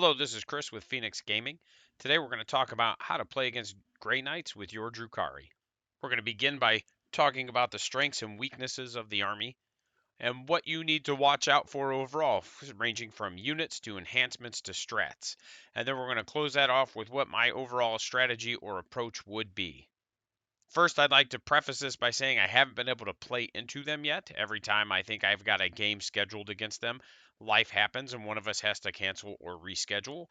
Hello, this is Chris with Phoenix Gaming. Today we're going to talk about how to play against Grey Knights with your Drukhari. We're going to begin by talking about the strengths and weaknesses of the army and what you need to watch out for overall, ranging from units to enhancements to strats. And then we're going to close that off with what my overall strategy or approach would be. First, I'd like to preface this by saying I haven't been able to play into them yet. Every time I think I've got a game scheduled against them, life happens and one of us has to cancel or reschedule.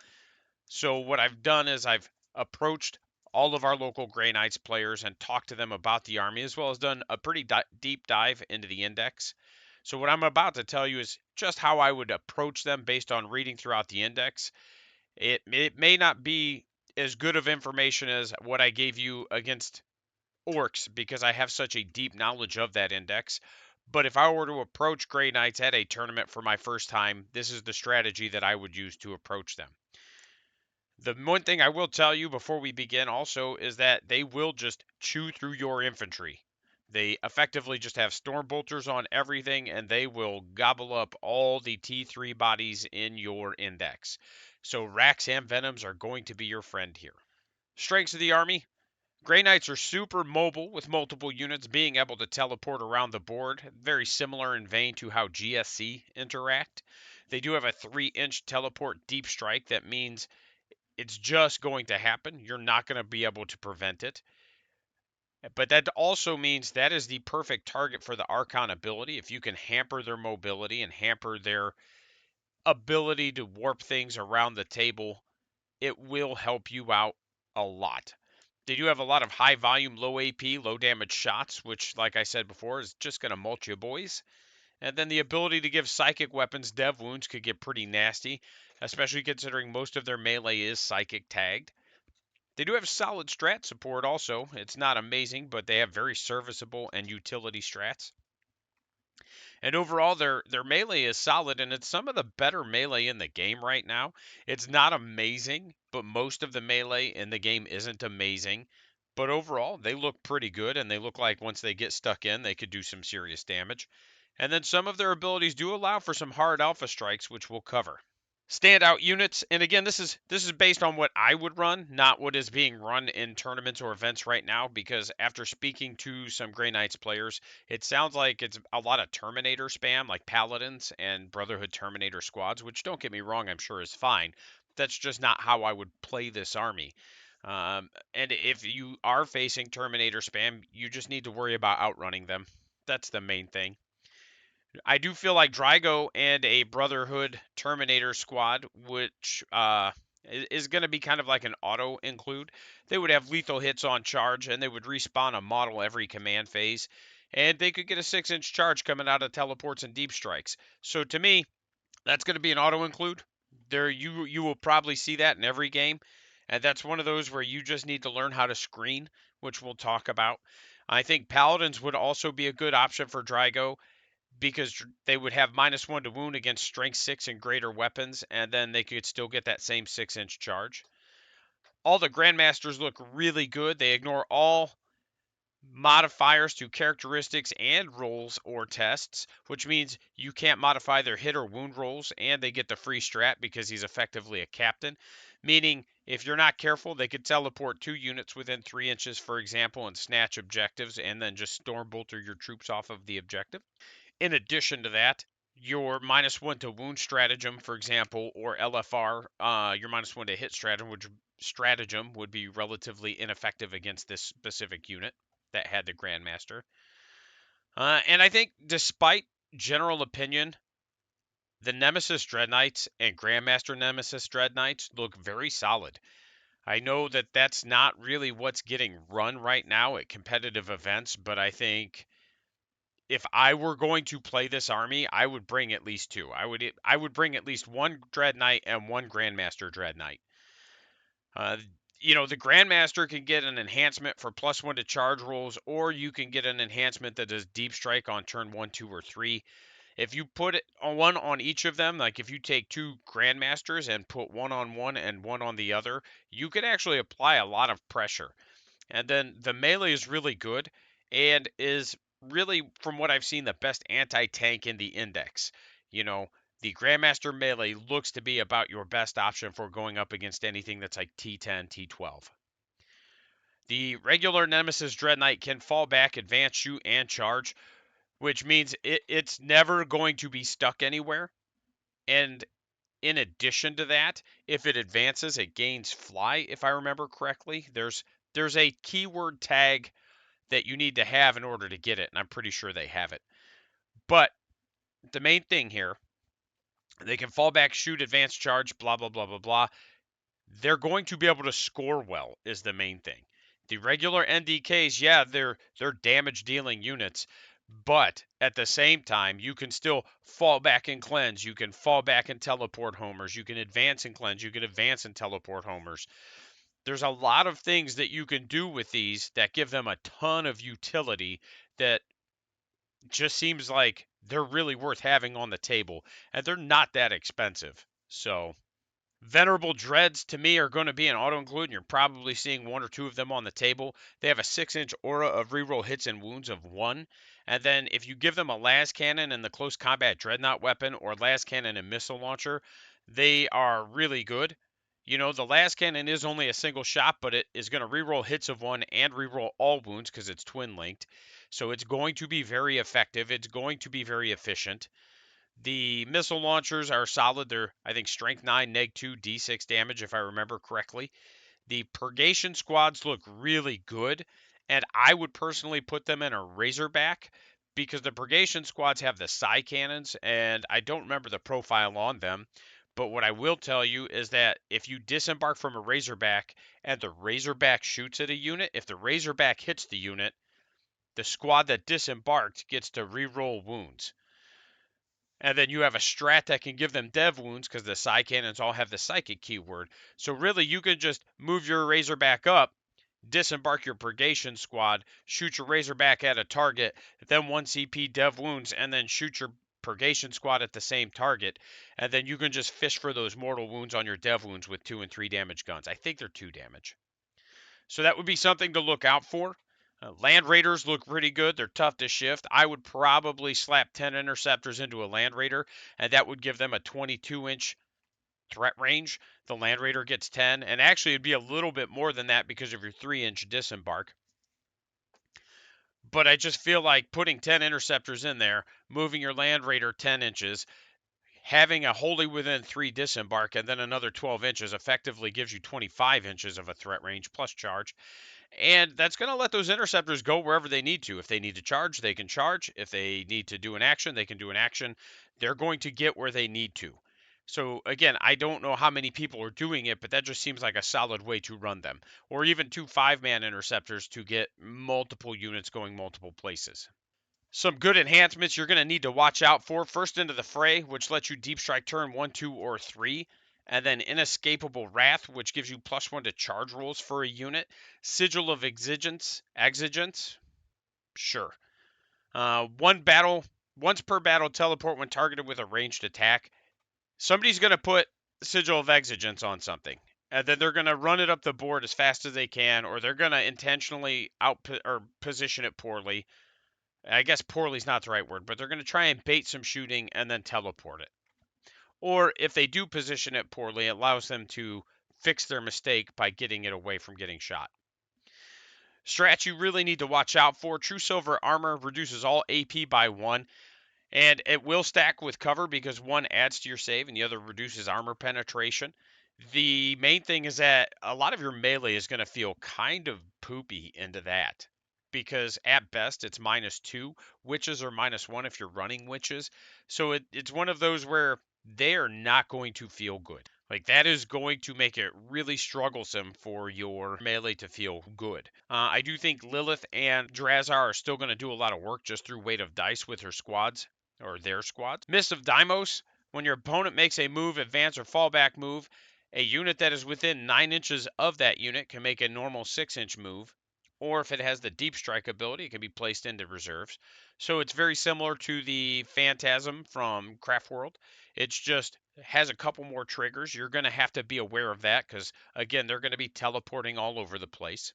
So what I've done is I've approached all of our local Grey Knights players and talked to them about the army, as well as done a pretty deep dive into the index. So what I'm about to tell you is just how I would approach them based on reading throughout the index. It may not be as good of information as what I gave you against orcs because I have such a deep knowledge of that index. But if I were to approach Grey Knights at a tournament for my first time, this is the strategy that I would use to approach them. The one thing I will tell you before we begin also is that they will just chew through your infantry. They effectively just have storm bolters on everything and they will gobble up all the T3 bodies in your index. So racks and venoms are going to be your friend here. Strengths of the army. Grey Knights are super mobile with multiple units being able to teleport around the board, very similar in vein to how GSC interact. They do have a 3-inch teleport deep strike that means it's just going to happen. You're not going to be able to prevent it. But that also means that is the perfect target for the Archon ability. If you can hamper their mobility and hamper their ability to warp things around the table, it will help you out a lot. They do have a lot of high volume, low AP, low damage shots, which, like I said before, is just going to mulch you boys. And then the ability to give psychic weapons dev wounds could get pretty nasty, especially considering most of their melee is psychic tagged. They do have solid strat support also. It's not amazing, but they have very serviceable and utility strats. And overall, their melee is solid, and it's some of the better melee in the game right now. It's not amazing, but most of the melee in the game isn't amazing. But overall, they look pretty good, and they look like once they get stuck in, they could do some serious damage. And then some of their abilities do allow for some hard alpha strikes, which we'll cover. Standout units, and again, this is based on what I would run, not what is being run in tournaments or events right now, because after speaking to some Grey Knights players, it sounds like it's a lot of Terminator spam, like Paladins and Brotherhood Terminator squads, which, don't get me wrong, I'm sure is fine. That's just not how I would play this army. And if you are facing Terminator spam, you just need to worry about outrunning them. That's the main thing. I do feel like Drago and a Brotherhood Terminator squad, which is going to be kind of like an auto include. They would have lethal hits on charge, and they would respawn a model every command phase, and they could get a 6-inch charge coming out of teleports and deep strikes. So to me, that's going to be an auto include. There, you will probably see that in every game, and that's one of those where you just need to learn how to screen, which we'll talk about. I think Paladins would also be a good option for Drago because they would have -1 to wound against strength 6 and greater weapons, and then they could still get that same 6-inch charge. All the Grandmasters look really good. They ignore all modifiers to characteristics and rolls or tests, which means you can't modify their hit or wound rolls, and they get the free strat because he's effectively a captain. Meaning, if you're not careful, they could teleport 2 units within 3 inches, for example, and snatch objectives, and then just storm bolter your troops off of the objective. In addition to that, your -1 to wound stratagem, for example, or LFR, your -1 to hit stratagem would be relatively ineffective against this specific unit that had the Grandmaster. And I think, despite general opinion, the Nemesis Dread Knights and Grandmaster Nemesis Dread Knights look very solid. I know that that's not really what's getting run right now at competitive events, but I think if I were going to play this army, I would bring at least two. I would bring at least one Dread Knight and one Grandmaster Dread Knight. Uh, the Grandmaster can get an enhancement for +1 to charge rolls, or you can get an enhancement that does deep strike on turn 1, 2, or 3. If you put it on one on each of them, like if you take two Grandmasters and put one on one and one on the other, you could actually apply a lot of pressure. And then the melee is really good and is really, from what I've seen, the best anti-tank in the index. You know, the Grandmaster Melee looks to be about your best option for going up against anything that's like T10, T12. The regular Nemesis Dread Knight can fall back, advance, shoot, and charge, which means it's never going to be stuck anywhere. And in addition to that, if it advances, it gains fly, if I remember correctly. There's a keyword tag that you need to have in order to get it, and I'm pretty sure they have it. But the main thing here, they can fall back, shoot, advance, charge, blah, blah, blah, blah, blah. They're going to be able to score well is the main thing. The regular NDKs, yeah, they're damage dealing units, but at the same time, you can still fall back and cleanse. You can fall back and teleport homers. You can advance and cleanse. You can advance and teleport homers. There's a lot of things that you can do with these that give them a ton of utility that just seems like they're really worth having on the table, and they're not that expensive. So Venerable Dreads to me are going to be an auto include, and you're probably seeing one or two of them on the table. They have a 6-inch aura of reroll hits and wounds of 1. And then if you give them a las cannon and the close combat dreadnought weapon, or las cannon and missile launcher, they are really good. You know, the las cannon is only a single shot, but it is going to reroll hits of 1 and reroll all wounds because it's twin linked. So it's going to be very effective. It's going to be very efficient. The missile launchers are solid. They're, I think, strength 9, neg 2, d6 damage, if I remember correctly. The purgation squads look really good, and I would personally put them in a Razorback because the purgation squads have the psi cannons, and I don't remember the profile on them. But what I will tell you is that if you disembark from a Razorback and the Razorback shoots at a unit, if the Razorback hits the unit, the squad that disembarked gets to reroll wounds. And then you have a strat that can give them dev wounds because the psi cannons all have the psychic keyword. So really, you can just move your Razorback up, disembark your purgation squad, shoot your Razorback at a target, then 1 CP dev wounds, and then shoot your purgation squad at the same target. And then you can just fish for those mortal wounds on your dev wounds with 2 and 3 damage guns. I think they're 2 damage. So that would be something to look out for. Land Raiders look pretty good. They're tough to shift. I would probably slap 10 interceptors into a Land Raider, and that would give them a 22-inch threat range. The Land Raider gets 10, and actually it'd be a little bit more than that because of your 3-inch disembark. But I just feel like putting 10 interceptors in there, moving your Land Raider 10 inches, having a wholly within 3 disembark, and then another 12 inches effectively gives you 25 inches of a threat range plus charge. And that's going to let those interceptors go wherever they need to. If they need to charge, they can charge. If they need to do an action, they can do an action. They're going to get where they need to. So again, I don't know how many people are doing it, but that just seems like a solid way to run them. Or even 2 5-man interceptors to get multiple units going multiple places. Some good enhancements you're going to need to watch out for. First Into the Fray, which lets you deep strike turn 1, 2, or 3. And then Inescapable Wrath, which gives you +1 to charge rolls for a unit. Sigil of Exigence, sure. Once per battle teleport when targeted with a ranged attack. Somebody's going to put Sigil of Exigence on something. And then they're going to run it up the board as fast as they can, or they're going to intentionally position it poorly. I guess poorly is not the right word, but they're going to try and bait some shooting and then teleport it. Or if they do position it poorly, it allows them to fix their mistake by getting it away from getting shot. Strats you really need to watch out for. True Silver Armor reduces all AP by 1, and it will stack with cover because one adds to your save and the other reduces armor penetration. The main thing is that a lot of your melee is going to feel kind of poopy into that because at best it's -2. Witches are -1 if you're running witches. So it's one of those where they are not going to feel good. Like that is going to make it really strugglesome for your melee to feel good. I do think Lilith and Drazar are still going to do a lot of work just through weight of dice with her squads or their squads. Mist of Deimos, when your opponent makes a move, advance, or fallback move, a unit that is within 9 inches of that unit can make a normal 6-inch move. Or if it has the deep strike ability, it can be placed into reserves. So it's very similar to the Phantasm from Craft World. It's just has a couple more triggers. You're going to have to be aware of that because, again, they're going to be teleporting all over the place.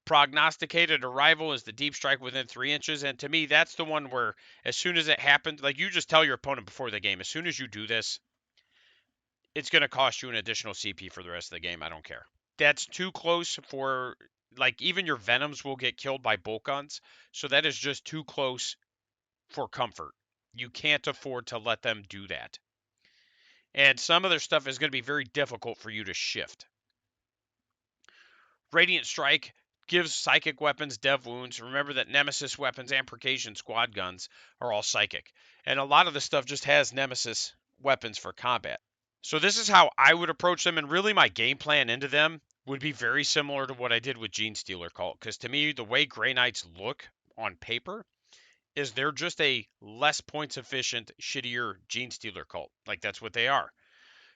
prognosticated arrival is the deep strike within 3 inches. And to me, that's the one where as soon as it happens, like you just tell your opponent before the game, as soon as you do this, it's going to cost you an additional CP for the rest of the game. I don't care. That's too close for, like, even your Venoms will get killed by bolt guns. So that is just too close for comfort. You can't afford to let them do that. And some of their stuff is going to be very difficult for you to shift. Radiant Strike gives psychic weapons dev wounds. Remember that Nemesis weapons and Percussion squad guns are all psychic. And a lot of the stuff just has Nemesis weapons for combat. So this is how I would approach them, and really my game plan into them would be very similar to what I did with Gene Stealer Cult. Because to me, the way Grey Knights look on paper is they're just a less points efficient, shittier Gene Stealer Cult. Like that's what they are.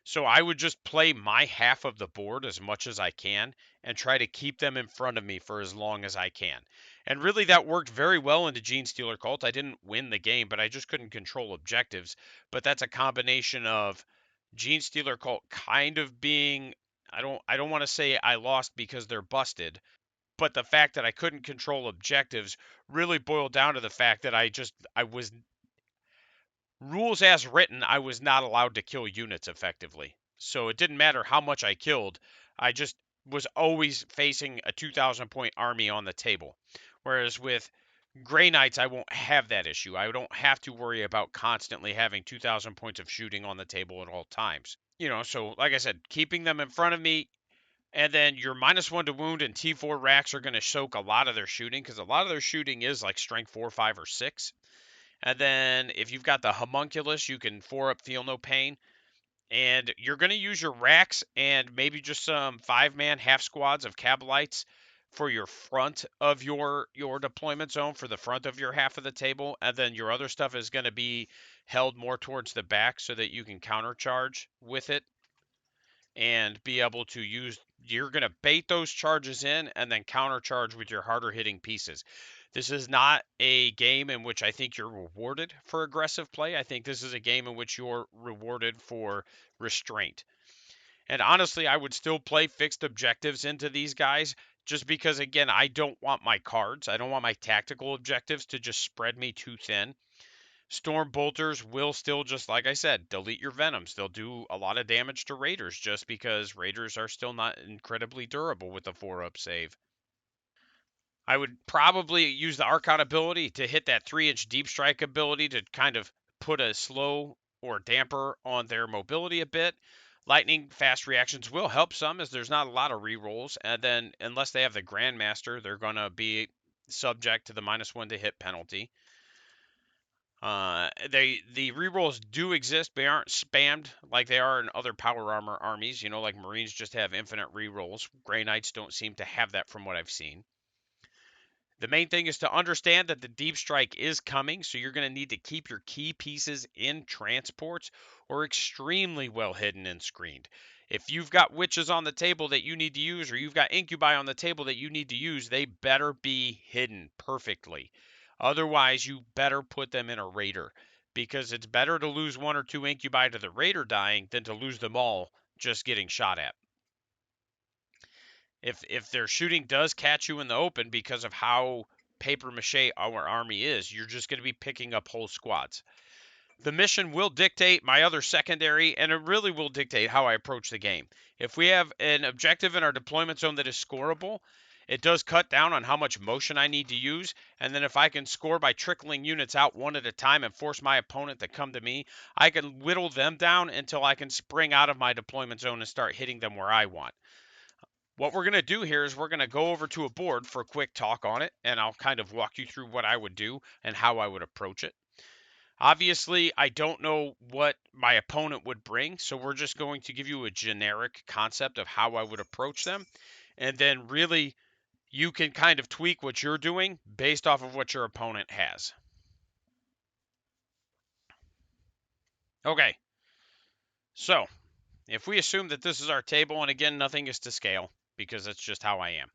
So I would just play my half of the board as much as I can and try to keep them in front of me for as long as I can. And really that worked very well in the Gene Stealer Cult. I didn't win the game, but I just couldn't control objectives. But that's a combination of Gene Stealer Cult kind of being, I don't want to say I lost because they're busted, but the fact that I couldn't control objectives really boiled down to the fact that I was rules as written, I was not allowed to kill units effectively. So it didn't matter how much I killed. I just was always facing a 2,000 point army on the table. Whereas with Grey Knights, I won't have that issue. I don't have to worry about constantly having 2,000 points of shooting on the table at all times. So like I said, keeping them in front of me, and then your -1 to wound and T4 racks are going to soak a lot of their shooting because a lot of their shooting is like strength 4, 5, or 6. And then if you've got the homunculus, you can 4-up feel no pain. And you're going to use your racks and maybe just some 5-man half squads of Cabalites for your front of your deployment zone, for the front of your half of the table. And then your other stuff is going to be held more towards the back so that you can countercharge with it and be able to use. You're going to bait those charges in and then countercharge with your harder hitting pieces. This is not a game in which I think you're rewarded for aggressive play. I think this is a game in which you're rewarded for restraint. And honestly, I would still play fixed objectives into these guys just because, again, I don't want my cards. I don't want my tactical objectives to just spread me too thin. Storm Bolters will still, just like I said, delete your Venoms. They'll do a lot of damage to Raiders just because Raiders are still not incredibly durable with a 4-up save. I would probably use the Archon ability to hit that 3-inch deep strike ability to kind of put a slow or damper on their mobility a bit. Lightning fast reactions will help some as there's not a lot of rerolls. And then unless they have the Grandmaster, they're going to be subject to the -1 to hit penalty. The rerolls do exist, but they aren't spammed like they are in other power armor armies. Like Marines just have infinite rerolls. Grey Knights don't seem to have that from what I've seen. The main thing is to understand that the deep strike is coming, so you're going to need to keep your key pieces in transports or extremely well hidden and screened. If you've got witches on the table that you need to use, or you've got incubi on the table that you need to use, they better be hidden perfectly. Otherwise, you better put them in a raider, because it's better to lose 1 or 2 incubi to the raider dying than to lose them all just getting shot at. If their shooting does catch you in the open because of how paper mache our army is, you're just going to be picking up whole squads. The mission will dictate my other secondary, and it really will dictate how I approach the game. If we have an objective in our deployment zone that is scoreable, it does cut down on how much motion I need to use. And then if I can score by trickling units out one at a time and force my opponent to come to me, I can whittle them down until I can spring out of my deployment zone and start hitting them where I want. What we're going to do here is we're going to go over to a board for a quick talk on it, and I'll kind of walk you through what I would do and how I would approach it. Obviously, I don't know what my opponent would bring, so we're just going to give you a generic concept of how I would approach them, and then really you can kind of tweak what you're doing based off of what your opponent has. Okay, so if we assume that this is our table, and again, nothing is to scale because that's just how I am.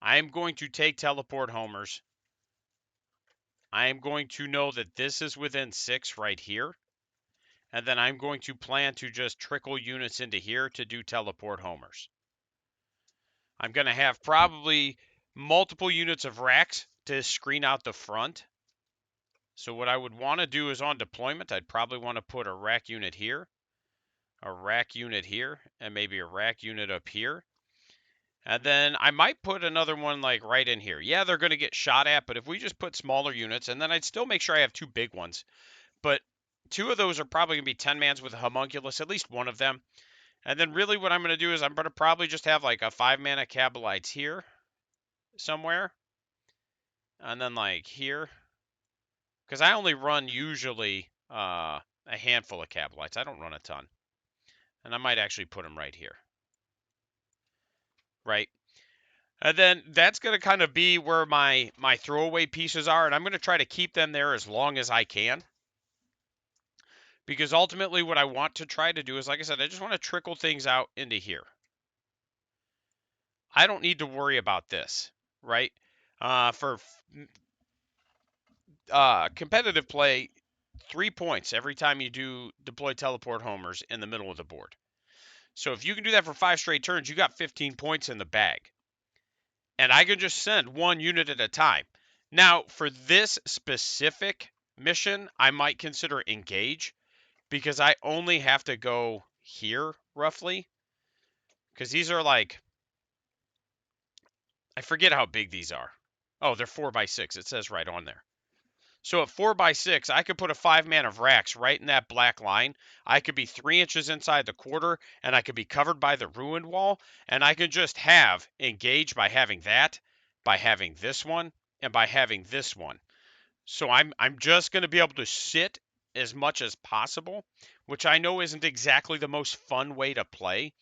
I am going to take teleport homers. I am going to know that this is within 6 right here. And then I'm going to plan to just trickle units into here to do teleport homers. I'm going to have probably multiple units of racks to screen out the front. So what I would want to do is on deployment, I'd probably want to put a rack unit here, a rack unit here, and maybe a rack unit up here. And then I might put another one like right in here. Yeah, they're going to get shot at, but if we just put smaller units, and then I'd still make sure I have two big ones. But two of those are probably going to be 10 mans with a homunculus, at least one of them. And then really what I'm going to do is I'm going to probably just have like a 5-mana Kabalites here somewhere. And then like here. Because I only run usually a handful of Kabalites. I don't run a ton. And I might actually put them right here. Right? And then that's going to kind of be where my throwaway pieces are. And I'm going to try to keep them there as long as I can. Because ultimately what I want to try to do is, like I said, I just want to trickle things out into here. I don't need to worry about this, right? For competitive play, 3 points every time you do deploy teleport homers in the middle of the board. So if you can do that for 5 straight turns, you got 15 points in the bag. And I can just send one unit at a time. Now, for this specific mission, I might consider engage because I only have to go here roughly. Because these are like, I forget how big these are. Oh, they're 4x6. It says right on there. So at 4x6, I could put a 5-man of racks right in that black line. I could be 3 inches inside the quarter, and I could be covered by the ruined wall, and I could just have engage by having that, by having this one, and by having this one. So I'm just going to be able to sit as much as possible, which I know isn't exactly the most fun way to play.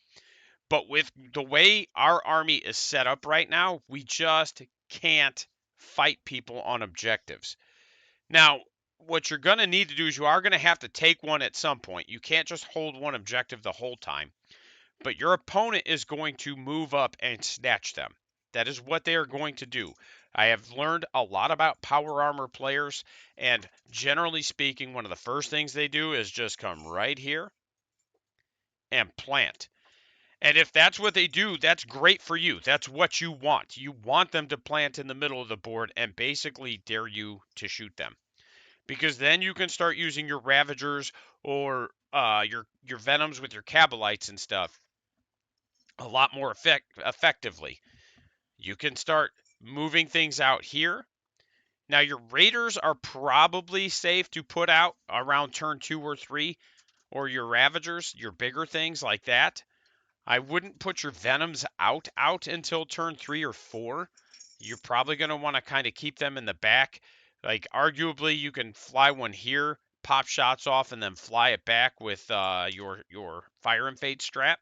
But with the way our army is set up right now, we just can't fight people on objectives. Now, what you're going to need to do is you are going to have to take one at some point. You can't just hold one objective the whole time. But your opponent is going to move up and snatch them. That is what they are going to do. I have learned a lot about power armor players, and generally speaking, one of the first things they do is just come right here and plant. And if that's what they do, that's great for you. That's what you want. You want them to plant in the middle of the board and basically dare you to shoot them. Because then you can start using your Ravagers or your Venoms with your Kabalites and stuff a lot more effectively. You can start moving things out here. Now your Raiders are probably safe to put out around turn 2 or 3, or your Ravagers, your bigger things like that. I wouldn't put your Venoms out until turn 3 or 4. You're probably going to want to kind of keep them in the back. Like, arguably, you can fly one here, pop shots off, and then fly it back with your Fire and Fade strat.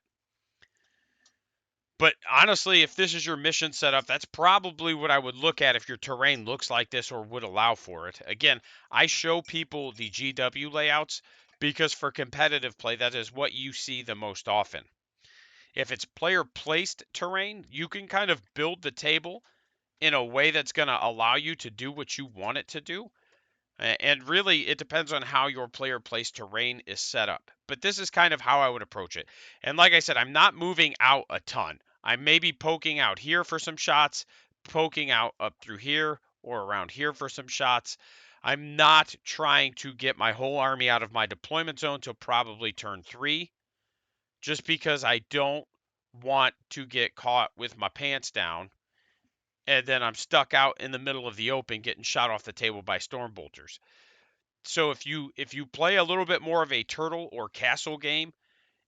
But honestly, if this is your mission setup, that's probably what I would look at if your terrain looks like this or would allow for it. Again, I show people the GW layouts because for competitive play, that is what you see the most often. If it's player placed terrain, you can kind of build the table in a way that's going to allow you to do what you want it to do. And really, it depends on how your player placed terrain is set up. But this is kind of how I would approach it. And like I said, I'm not moving out a ton. I may be poking out here for some shots, poking out up through here or around here for some shots. I'm not trying to get my whole army out of my deployment zone till probably turn 3. Just because I don't want to get caught with my pants down and then I'm stuck out in the middle of the open getting shot off the table by storm bolters. So if you play a little bit more of a turtle or castle game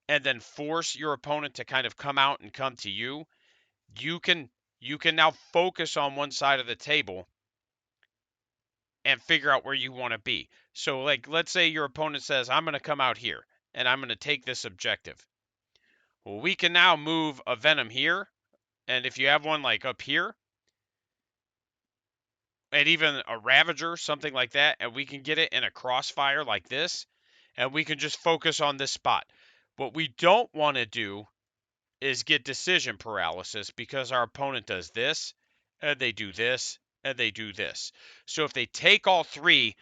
and then force your opponent to kind of come out and come to you, you can now focus on one side of the table and figure out where you want to be. So like let's say your opponent says I'm going to come out here and I'm going to take this objective. Well, we can now move a Venom here, and if you have one like up here, and even a Ravager, something like that, and we can get it in a crossfire like this, and we can just focus on this spot. What we don't want to do is get decision paralysis because our opponent does this, and they do this, and they do this. So if they take all 3,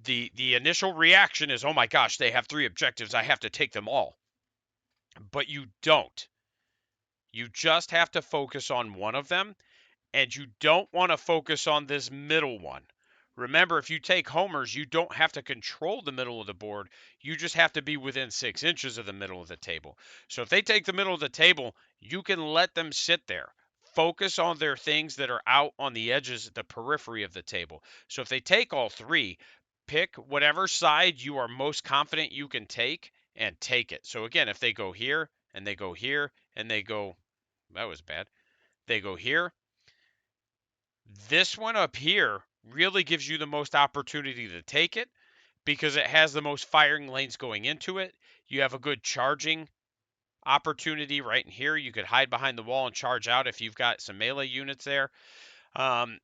the initial reaction is, oh my gosh, they have 3 objectives, I have to take them all. But you don't. You just have to focus on one of them, and you don't want to focus on this middle one. Remember, if you take homers, you don't have to control the middle of the board. You just have to be within 6 inches of the middle of the table. So if they take the middle of the table, you can let them sit there. Focus on their things that are out on the edges, the periphery of the table. So if they take all three, pick whatever side you are most confident you can take and take it. So again, if they go here and they go here and they go, that was bad. They go here, this one up here really gives you the most opportunity to take it because it has the most firing lanes going into it. You have a good charging opportunity right in here. You could hide behind the wall and charge out if you've got some melee units there. Um,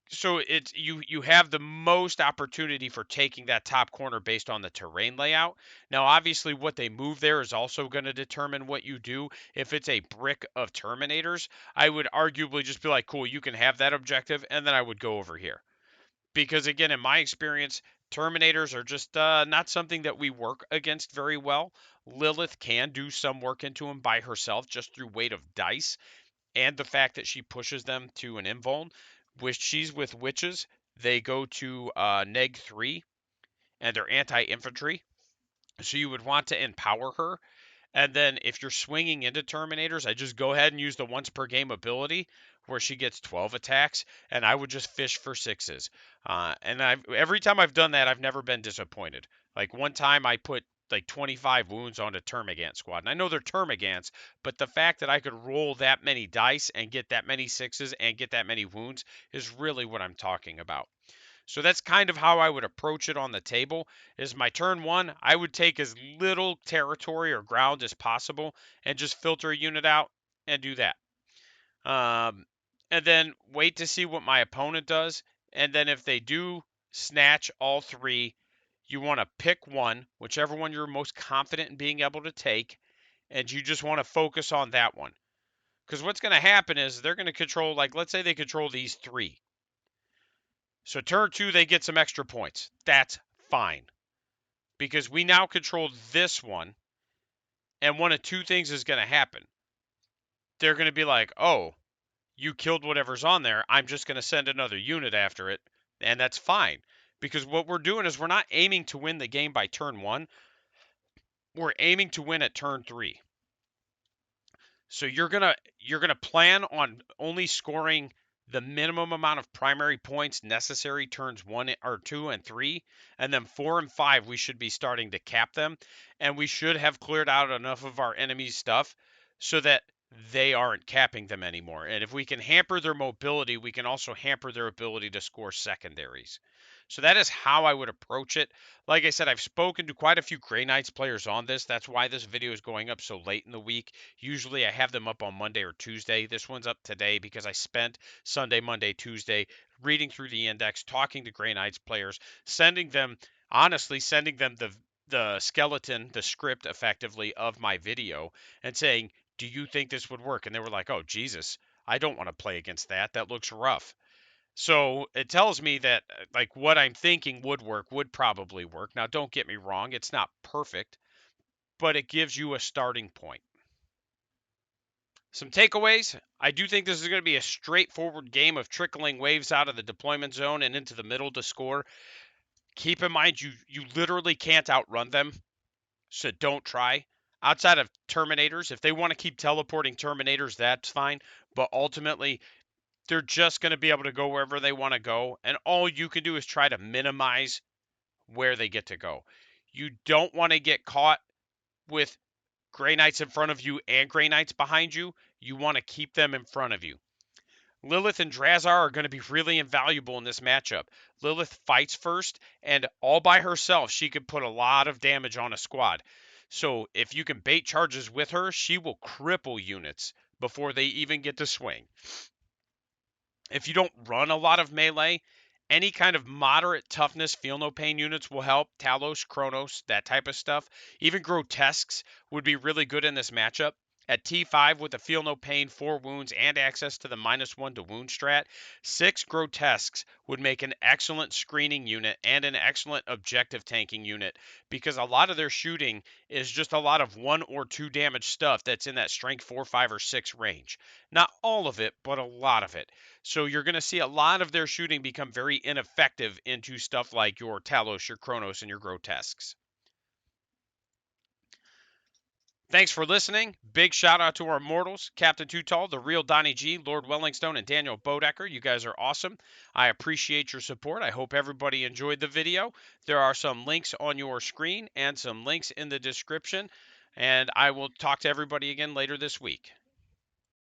so it's you have the most opportunity for taking that top corner based on the terrain layout. Now, obviously, what they move there is also going to determine what you do. If it's a brick of Terminators, I would arguably just be like, cool, you can have that objective, and then I would go over here. Because again, in my experience, Terminators are just not something that we work against very well. Lilith can do some work into them by herself just through weight of dice and the fact that she pushes them to an invuln. Which she's with witches, they go to neg 3 and they're anti-infantry. So you would want to empower her. And then if you're swinging into Terminators, I just go ahead and use the once per game ability where she gets 12 attacks, and I would just fish for sixes. And every time I've done that, I've never been disappointed. Like one time I put like 25 wounds on a Termagant squad. And I know they're Termagants, but the fact that I could roll that many dice and get that many sixes and get that many wounds is really what I'm talking about. So that's kind of how I would approach it on the table. Is my turn one, I would take as little territory or ground as possible and just filter a unit out and do that. And then wait to see what my opponent does. And then if they do snatch all three, you want to pick one, whichever one you're most confident in being able to take, and you just want to focus on that one. Because what's going to happen is they're going to control, like, let's say they control these three. So turn two, they get some extra points. That's fine. Because we now control this one, and one of two things is going to happen. They're going to be like, oh, you killed whatever's on there. I'm just going to send another unit after it, and that's fine. Because what we're doing is we're not aiming to win the game by turn one. We're aiming to win at turn three. So you're gonna plan on only scoring the minimum amount of primary points necessary turns 1 or 2 and 3, and then 4 and 5 we should be starting to cap them, and we should have cleared out enough of our enemy's stuff so that they aren't capping them anymore. And if we can hamper their mobility, we can also hamper their ability to score secondaries. So that is how I would approach it. Like I said, I've spoken to quite a few Grey Knights players on this. That's why this video is going up so late in the week. Usually I have them up on Monday or Tuesday. This one's up today because I spent Sunday, Monday, Tuesday reading through the index, talking to Grey Knights players, sending them the skeleton, the script effectively of my video and saying, "Do you think this would work?" And they were like, "Oh, Jesus, I don't want to play against that. That looks rough." So it tells me that like what I'm thinking would work would probably work. Now, don't get me wrong, it's not perfect, but it gives you a starting point. Some takeaways. I do think this is going to be a straightforward game of trickling waves out of the deployment zone and into the middle to score. Keep in mind you literally can't outrun them, so don't try. Outside of Terminators, if they want to keep teleporting Terminators, that's fine. But ultimately, they're just going to be able to go wherever they want to go, and all you can do is try to minimize where they get to go. You don't want to get caught with Grey Knights in front of you and Grey Knights behind you. You want to keep them in front of you. Lilith and Drazar are going to be really invaluable in this matchup. Lilith fights first, and all by herself, she could put a lot of damage on a squad. So if you can bait charges with her, she will cripple units before they even get to swing. If you don't run a lot of melee, any kind of moderate toughness, feel no pain units will help. Talos, Chronos, that type of stuff. Even Grotesques would be really good in this matchup. At T5 with a feel no pain, 4 wounds, and access to the -1 to wound strat, 6 grotesques would make an excellent screening unit and an excellent objective tanking unit, because a lot of their shooting is just a lot of 1 or 2 damage stuff that's in that strength 4, 5, or 6 range. Not all of it, but a lot of it. So you're going to see a lot of their shooting become very ineffective into stuff like your Talos, your Chronos, and your grotesques. Thanks for listening. Big shout out to our immortals, Captain Too Tall, the real Donnie G, Lord Wellingstone, and Daniel Bodecker. You guys are awesome. I appreciate your support. I hope everybody enjoyed the video. There are some links on your screen and some links in the description. And I will talk to everybody again later this week.